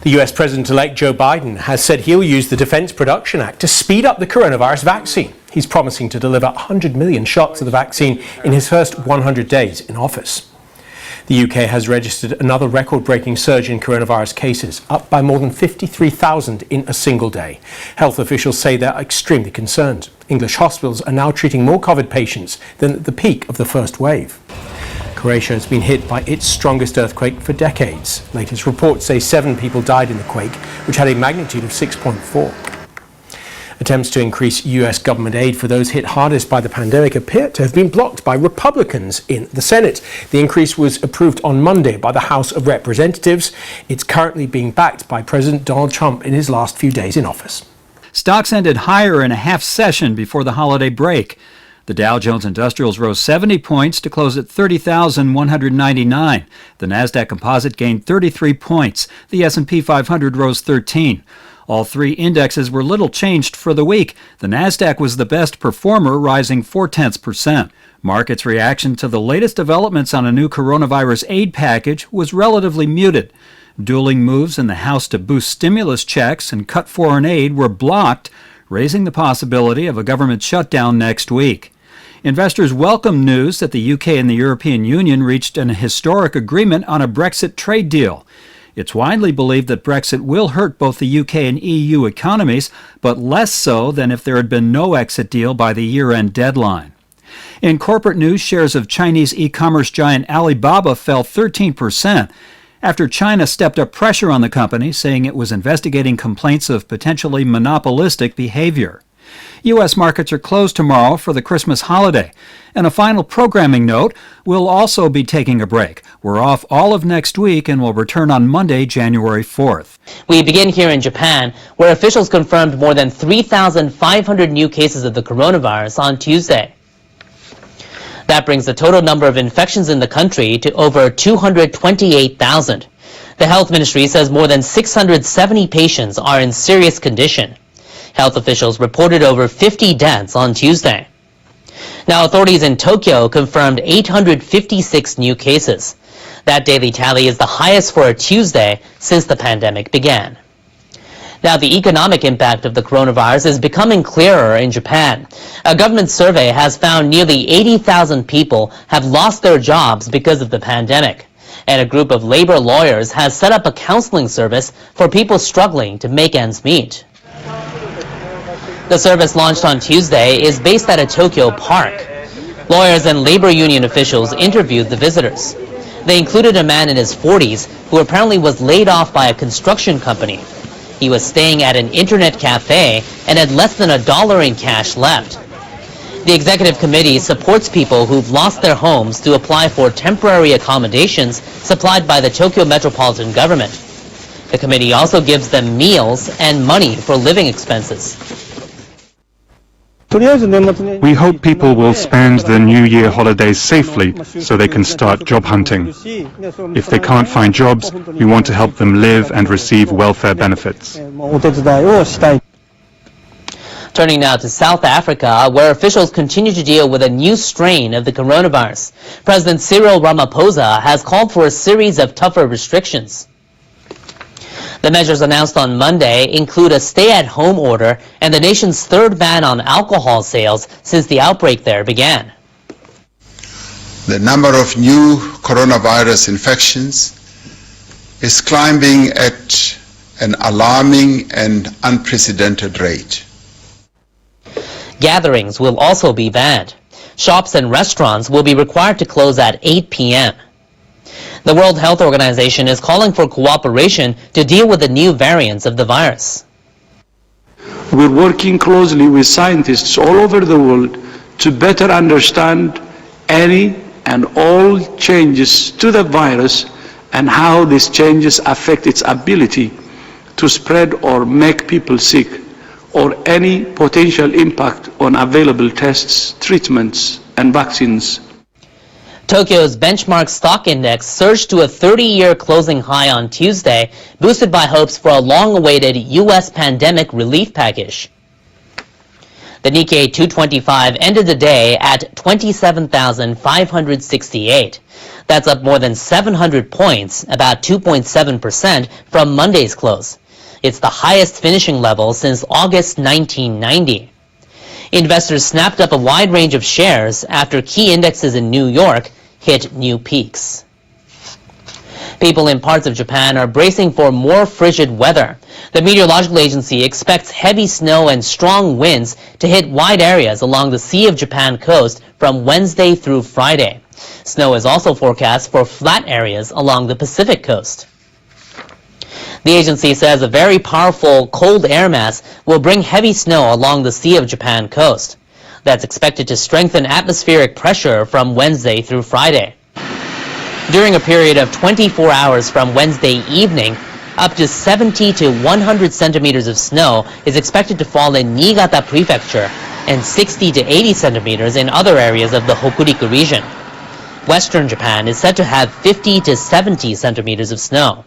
The US President-elect Joe Biden has said he'll use the Defense Production Act to speed up the coronavirus vaccine. He's promising to deliver 100 million shots of the vaccine in his first 100 days in office. The UK has registered another record-breaking surge in coronavirus cases, up by more than 53,000 in a single day. Health officials say they're extremely concerned. English hospitals are now treating more COVID patients than at the peak of the first wave. Croatia has been hit by its strongest earthquake for decades. Latest reports say 7 people died in the quake, which had a magnitude of 6.4. Attempts to increase US government aid for those hit hardest by the pandemic appear to have been blocked by Republicans in the Senate. The increase was approved on Monday by the House of Representatives. It's currently being backed by President Donald Trump in his last few days in office. Stocks ended higher in a half session before the holiday break. The Dow Jones Industrials rose 70 points to close at 30,199. The Nasdaq Composite gained 33 points. The S&P 500 rose 13. All 3 indexes were little changed for the week. The Nasdaq was the best performer, rising 0.4%. Markets' reaction to the latest developments on a new coronavirus aid package was relatively muted. Dueling moves in the House to boost stimulus checks and cut foreign aid were blocked, raising the possibility of a government shutdown next week. Investors welcome news that the UK and the European Union reached an historic agreement on a Brexit trade deal. It's widely believed that Brexit will hurt both the UK and EU economies, but less so than if there had been no exit deal by the year-end deadline. In corporate news, shares of Chinese e-commerce giant Alibaba fell 13% after China stepped up pressure on the company, saying it was investigating complaints of potentially monopolistic behavior. U.S. markets are closed tomorrow for the Christmas holiday. And a final programming note, we'll also be taking a break. We're off all of next week and will return on Monday, January 4th. We begin here in Japan, where officials confirmed more than 3,500 new cases of the coronavirus on Tuesday. That brings the total number of infections in the country to over 228,000. The health ministry says more than 670 patients are in serious condition. Health officials reported over 50 deaths on Tuesday. Now, authorities in Tokyo confirmed 856 new cases. That daily tally is the highest for a Tuesday since the pandemic began. Now, the economic impact of the coronavirus is becoming clearer in Japan. A government survey has found nearly 80,000 people have lost their jobs because of the pandemic. And a group of labor lawyers has set up a counseling service for people struggling to make ends meet. The service, launched on Tuesday, is based at a Tokyo park. Lawyers and labor union officials interviewed the visitors. They included a man in his 40s who apparently was laid off by a construction company. He was staying at an internet cafe and had less than $1 in cash left. The executive committee supports people who've lost their homes to apply for temporary accommodations supplied by the Tokyo metropolitan government. The committee also gives them meals and money for living expenses. We hope people will spend the New Year holidays safely so they can start job hunting. If they can't find jobs, we want to help them live and receive welfare benefits. Turning now to South Africa, where officials continue to deal with a new strain of the coronavirus. President Cyril Ramaphosa has called for a series of tougher restrictions. The measures announced on Monday include a stay-at-home order and the nation's third ban on alcohol sales since the outbreak there began. The number of new coronavirus infections is climbing at an alarming and unprecedented rate. Gatherings will also be banned. Shops and restaurants will be required to close at 8 p.m. The World Health Organization is calling for cooperation to deal with the new variants of the virus. We're working closely with scientists all over the world to better understand any and all changes to the virus and how these changes affect its ability to spread or make people sick, or any potential impact on available tests, treatments, and vaccines. Tokyo's benchmark stock index surged to a 30-year closing high on Tuesday, boosted by hopes for a long-awaited U.S. pandemic relief package. The Nikkei 225 ended the day at 27,568. That's up more than 700 points, about 2.7% from Monday's close. It's the highest finishing level since August 1990. Investors snapped up a wide range of shares after key indexes in New York hit new peaks. People in parts of Japan are bracing for more frigid weather. The meteorological agency expects heavy snow and strong winds to hit wide areas along the Sea of Japan coast from Wednesday through Friday. Snow is also forecast for flat areas along the Pacific coast. The agency says a very powerful cold air mass will bring heavy snow along the Sea of Japan coast. That's expected to strengthen atmospheric pressure from Wednesday through Friday. During a period of 24 hours from Wednesday evening, up to 70 to 100 centimeters of snow is expected to fall in Niigata Prefecture and 60 to 80 centimeters in other areas of the Hokuriku region. Western Japan is said to have 50 to 70 centimeters of snow.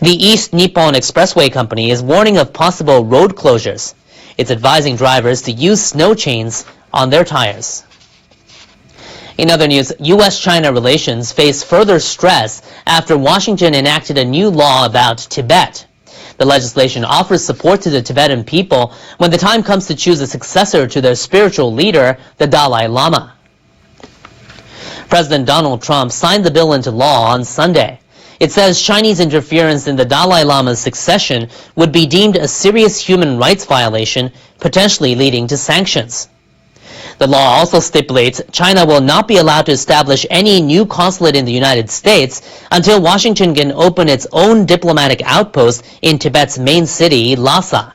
The East Nippon Expressway Company is warning of possible road closures. It's advising drivers to use snow chains on their tires. In other news, U.S.-China relations face further stress after Washington enacted a new law about Tibet. The legislation offers support to the Tibetan people when the time comes to choose a successor to their spiritual leader, the Dalai Lama. President Donald Trump signed the bill into law on Sunday. It says Chinese interference in the Dalai Lama's succession would be deemed a serious human rights violation, potentially leading to sanctions. The law also stipulates China will not be allowed to establish any new consulate in the United States until Washington can open its own diplomatic outpost in Tibet's main city, Lhasa.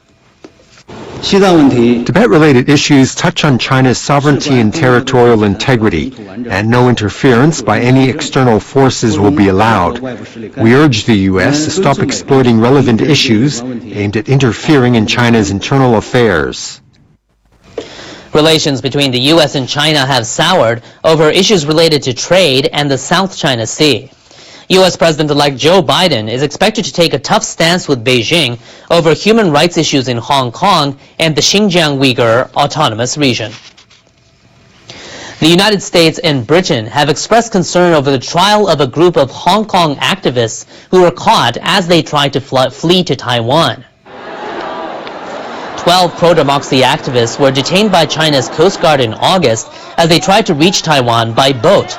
Tibet-related issues touch on China's sovereignty and territorial integrity, and no interference by any external forces will be allowed. We urge the U.S. to stop exploiting relevant issues aimed at interfering in China's internal affairs. Relations between the U.S. and China have soured over issues related to trade and the South China Sea. U.S. President-elect Joe Biden is expected to take a tough stance with Beijing over human rights issues in Hong Kong and the Xinjiang Uyghur Autonomous Region. The United States and Britain have expressed concern over the trial of a group of Hong Kong activists who were caught as they tried to flee to Taiwan. 12 pro-democracy activists were detained by China's Coast Guard in August as they tried to reach Taiwan by boat.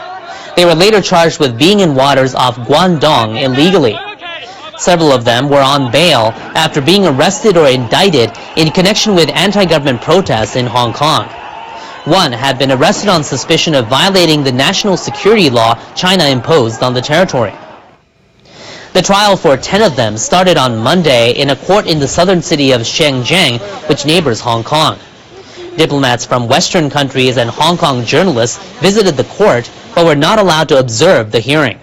They were later charged with being in waters off Guangdong illegally. Several of them were on bail after being arrested or indicted in connection with anti-government protests in Hong Kong. One had been arrested on suspicion of violating the national security law China imposed on the territory. The trial for 10 of them started on Monday in a court in the southern city of Shenzhen, which neighbors Hong Kong. Diplomats from Western countries and Hong Kong journalists visited the court but were not allowed to observe the hearing.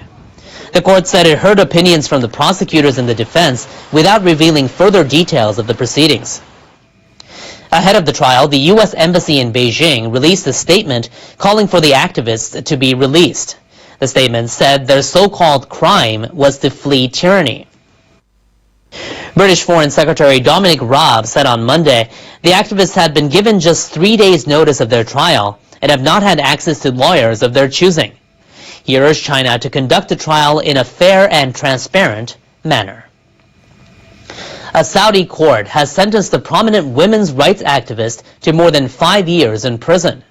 The court said it heard opinions from the prosecutors and the defense without revealing further details of the proceedings. Ahead of the trial, the U.S. Embassy in Beijing released a statement calling for the activists to be released. The statement said their so-called crime was to flee tyranny. British Foreign Secretary Dominic Raab said on Monday the activists had been given just 3 days' notice of their trial and have not had access to lawyers of their choosing. He urged China to conduct the trial in a fair and transparent manner. A Saudi court has sentenced a prominent women's rights activist to more than 5 years in prison.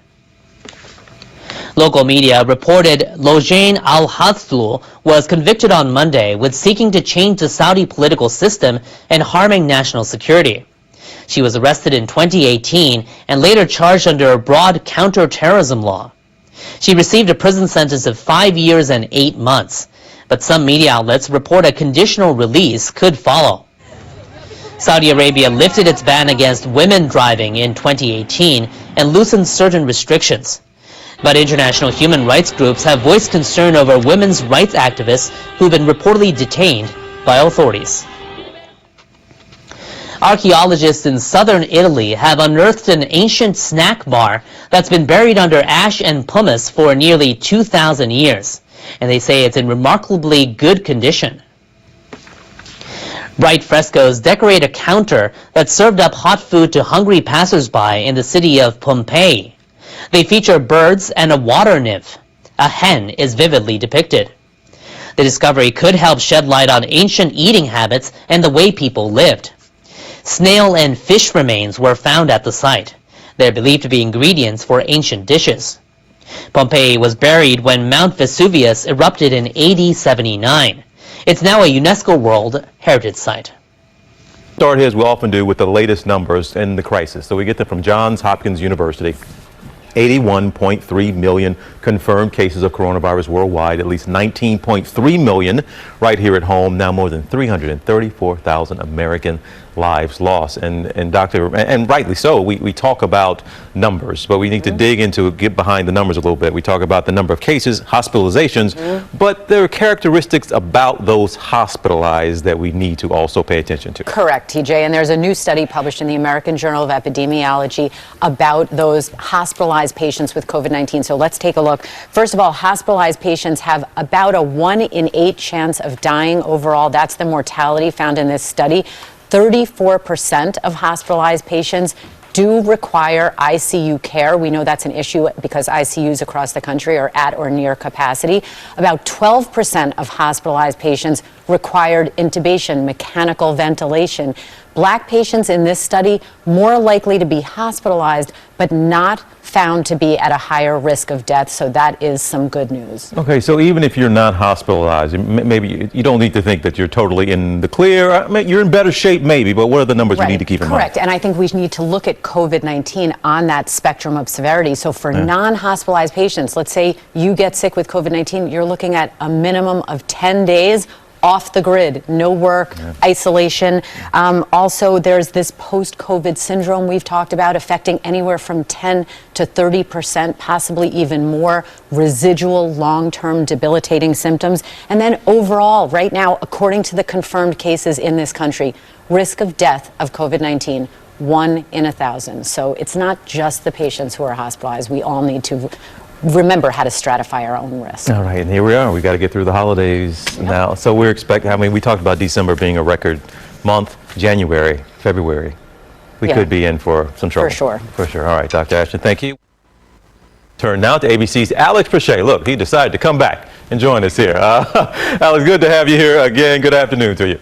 Local media reported Lojane al-Hathlu was convicted on Monday with seeking to change the Saudi political system and harming national security. She was arrested in 2018 and later charged under a broad counter-terrorism law. She received a prison sentence of 5 years and 8 months, but some media outlets report a conditional release could follow. Saudi Arabia lifted its ban against women driving in 2018 and loosened certain restrictions. But international human rights groups have voiced concern over women's rights activists who've been reportedly detained by authorities. Archaeologists in southern Italy have unearthed an ancient snack bar that's been buried under ash and pumice for nearly 2,000 years, and they say it's in remarkably good condition. Bright frescoes decorate a counter that served up hot food to hungry passersby in the city of Pompeii. They feature birds and a water nymph. A hen is vividly depicted. The discovery could help shed light on ancient eating habits and the way people lived. Snail and fish remains were found at the site. They're believed to be ingredients for ancient dishes. Pompeii was buried when Mount Vesuvius erupted in AD 79. It's now a UNESCO World Heritage Site. Start here, as we often do, with the latest numbers in the crisis. So we get them from Johns Hopkins University. 81.3 million confirmed cases of coronavirus worldwide, at least 19.3 million right here at home. Now more than 334,000 American lives lost. And Doctor, and rightly so, we talk about numbers, but we need to dig into, get behind the numbers a little bit. We talk about the number of cases, hospitalizations, but there are characteristics about those hospitalized that we need to also pay attention to. Correct, TJ. And there's a new study published in the American Journal of Epidemiology about those hospitalized patients with COVID-19. So let's take a look. First of all, hospitalized patients have about a 1 in 8 chance of dying overall. That's the mortality found in this study. 34% of hospitalized patients do require ICU care. We know that's an issue because ICUs across the country are at or near capacity. About 12% of hospitalized patients required intubation, mechanical ventilation. Black patients in this study more likely to be hospitalized, but not found to be at a higher risk of death. So that is some good news. Okay, so even if you're not hospitalized, maybe you don't need to think that you're totally in the clear. I mean, you're in better shape maybe, but what are the numbers we need to keep in mind? Correct, and I think we need to look at COVID-19 on that spectrum of severity. So for non-hospitalized patients, let's say you get sick with COVID-19, you're looking at a minimum of 10 days off the grid, no work, isolation. Also, there's this post-COVID syndrome we've talked about affecting anywhere from 10 to 30%, possibly even more residual long-term debilitating symptoms. And then overall, right now, according to the confirmed cases in this country, risk of death of COVID-19, 1 in 1,000. So it's not just the patients who are hospitalized. We all need to remember how to stratify our own risk. All right, and here we are. We got to get through the holidays now. So we're expecting, I mean, we talked about December being a record month, January, February. We could be in for some trouble. For sure. For sure. All right, Dr. Ashton, thank you. Turn now to ABC's Alex Prechet. Look, he decided to come back and join us here. Alex, good to have you here again. Good afternoon to you.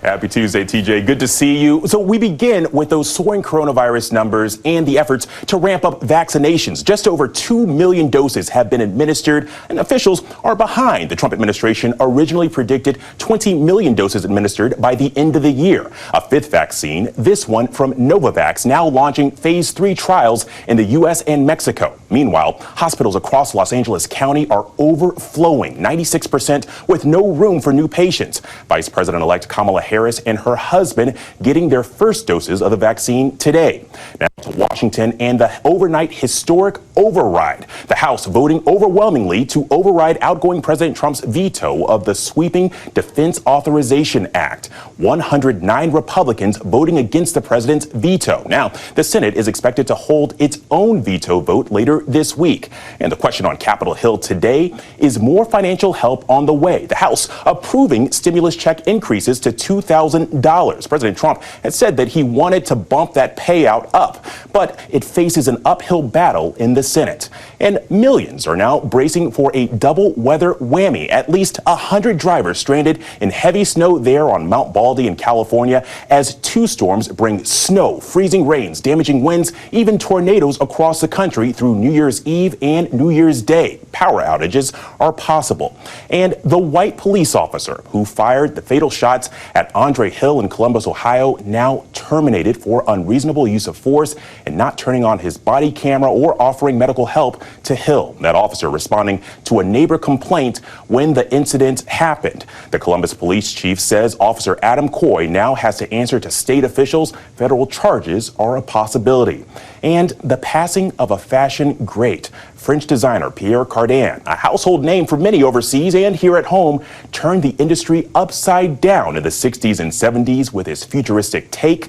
Happy Tuesday, TJ. Good to see you. So we begin with those soaring coronavirus numbers and the efforts to ramp up vaccinations. Just over 2 million doses have been administered, and officials are behind. The Trump administration originally predicted 20 million doses administered by the end of the year. A fifth vaccine, this one from Novavax, now launching phase 3 trials in the U.S. and Mexico. Meanwhile, hospitals across Los Angeles County are overflowing, 96% with no room for new patients. Vice President-elect Kamala Harris and her husband getting their first doses of the vaccine today. Now to Washington and the overnight historic override. The House voting overwhelmingly to override outgoing President Trump's veto of the sweeping Defense Authorization Act. 109 Republicans voting against the president's veto. Now, the Senate is expected to hold its own veto vote later this week. And the question on Capitol Hill today is more financial help on the way. The House approving stimulus check increases to $2,000. President Trump had said that he wanted to bump that payout up, but it faces an uphill battle in the Senate. And millions are now bracing for a double weather whammy. At least 100 drivers stranded in heavy snow there on Mount Baldy in California as 2 storms bring snow, freezing rains, damaging winds, even tornadoes across the country through New Year's Eve and New Year's Day. Power outages are possible. And the white police officer who fired the fatal shots at Andre Hill in Columbus, Ohio, now terminated for unreasonable use of force and not turning on his body camera or offering medical help to Hill. That officer responding to a neighbor complaint when the incident happened. The Columbus police chief says Officer Adam Coy now has to answer to state officials. Federal charges are a possibility. And the passing of a fashion great. French designer Pierre Cardin, a household name for many overseas and here at home, turned the industry upside down in the 60s and 70s with his futuristic take.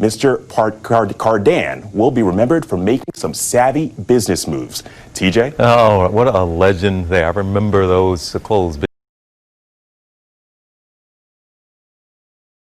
Mr. Cardin will be remembered for making some savvy business moves. TJ? Oh, what a legend there. I remember those clothes.